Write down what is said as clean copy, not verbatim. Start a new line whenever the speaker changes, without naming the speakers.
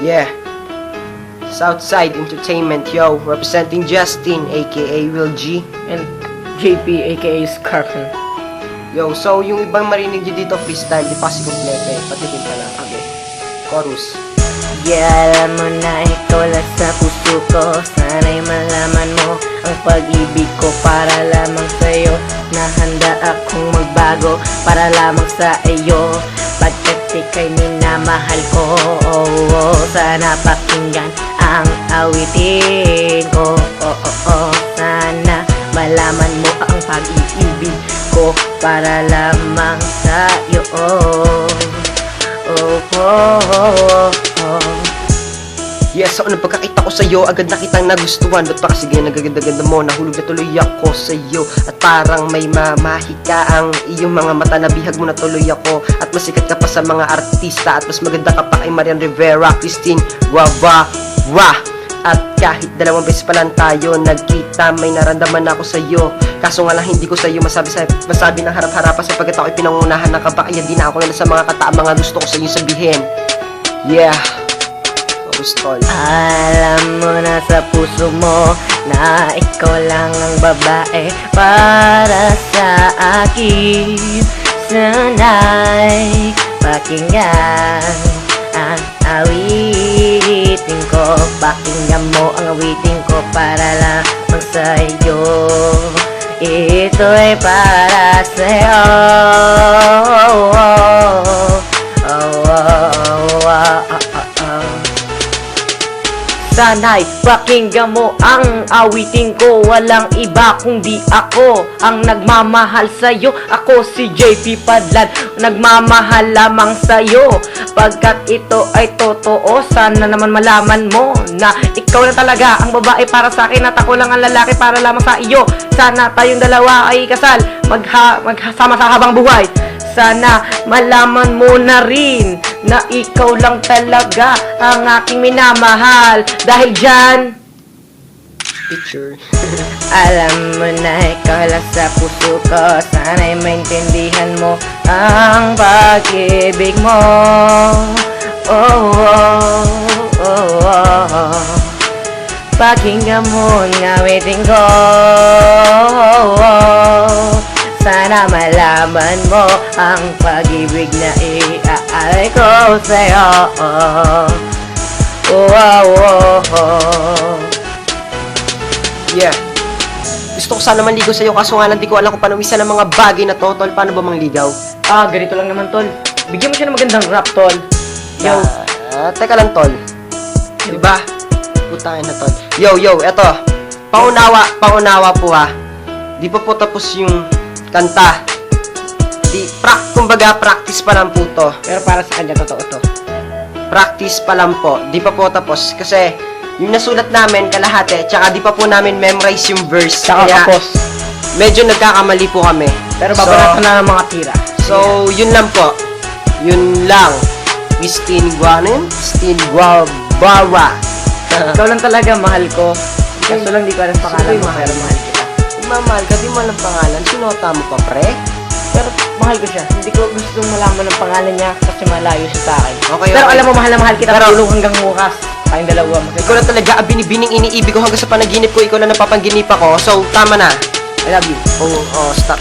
Yeah. Southside Entertainment, yo. Representing Justin, aka Will G.
And JP aka Scarfin.
Yo, so yung ibang marinig nyo dito freestyle, di pa kasi kompleto eh. Patikin pa lang. Okay. Chorus.
Yeah, alam mo na ikaw lang sa puso ko. Sana'y malaman mo ang pag-ibig ko para lamang sa'yo. Na handa akong magbago para lamang sa iyo. Pagkat ika'y minamahal ko, sana pakinggan ang awitin ko. Sana malaman mo ang pag-ibig ko para lamang sa iyo.
Yes, so nung pagkakita ko sa'yo, agad na kitang nagustuhan. Ba't pa kasi ganyan nagaganda-ganda mo? Nahulog na tuloy ako sa'yo. At parang may mamahi ka ang iyong mga mata. Nabihag mo na tuloy ako. At masikat ka pa sa mga artista. At mas maganda ka pa kay Marian Rivera, Christine Guevara. At kahit 2 beses pa lang tayo nagkita, may naramdaman ako sa'yo. Kaso nga lang hindi ko sa'yo masabi ng harap-harapan, sapagkat ako'y pinangunahan ng kaba. Kaya di na ako lang sa mga mga gusto ko sa'yo sabihin. Yeah. Tol.
Alam mo na sa puso mo na ikaw lang ang babae para sa akin. Sana'y pakinggan ang awitin ko. Pakinggan mo ang awitin ko para lamang sa'yo. Ito'y para sa'yo. Sana'y pakinggan mo ang awitin ko. Walang iba kundi ako ang nagmamahal sa'yo. Ako si JP Padlan, nagmamahal lamang sa'yo. Pagkat ito ay totoo, sana naman malaman mo na ikaw na talaga ang babae para sa akin, at ako lang ang lalaki para lamang sa iyo. Sana tayong dalawa ay kasal, magsama sa habang buhay. Sana malaman mo na rin na ikaw lang talaga ang aking minamahal. Dahil dyan,
Picture.
alam mo na ikaw lang sa puso ko. Sana'y maintindihan mo ang pag-ibig mo. Pakinggan mo ang awitin ko. Sana malaman mo ang pag-ibig na iaalay ko sa'yo.
Yeah. Gusto ko sana manligaw sa'yo, kaso nga lang di ko alam kung paano isa ng mga bagay na to, tol. Paano ba mangligaw?
Ganito lang naman, tol. Bigyan mo siya ng magandang rap, tol. Yo.
Teka lang, tol. Diba? Putangin na, tol. Yo, eto. Paunawa po ha. Di pa po tapos yung kanta. Kumbaga, practice pa lang po to.
Pero para sa kanya, totoo to.
Practice pa lang po. Di pa po tapos. Kasi, yung nasulat namin, kalahati, tsaka di pa po namin memorize yung verse.
Tsaka
Kaya,
kapos.
medyo nagkakamali po kami.
Pero babaratan na ng mga tira.
So, yun lang po. Yun lang. Christine Guevara.
Ikaw lang talaga, mahal ko. Kaso lang di ko alam pangalan mo, pero mahal kita.
Mamahal ka, di mo alam pangalan. Sinota mo pa, pre?
Pero mahal ko siya. Hindi ko gustong malaman ang pangalan niya kasi malayo siya sa akin.
Okay,
Pero
okay.
alam mo, mahal na mahal kita.
Pero-
Pero hanggang bukas. Tayong dalawa.
Ikaw na talaga, binibining iniibig ko hanggang sa panaginip ko. Ikaw na napapangginip ako. So, tama na.
I love you.
Stop.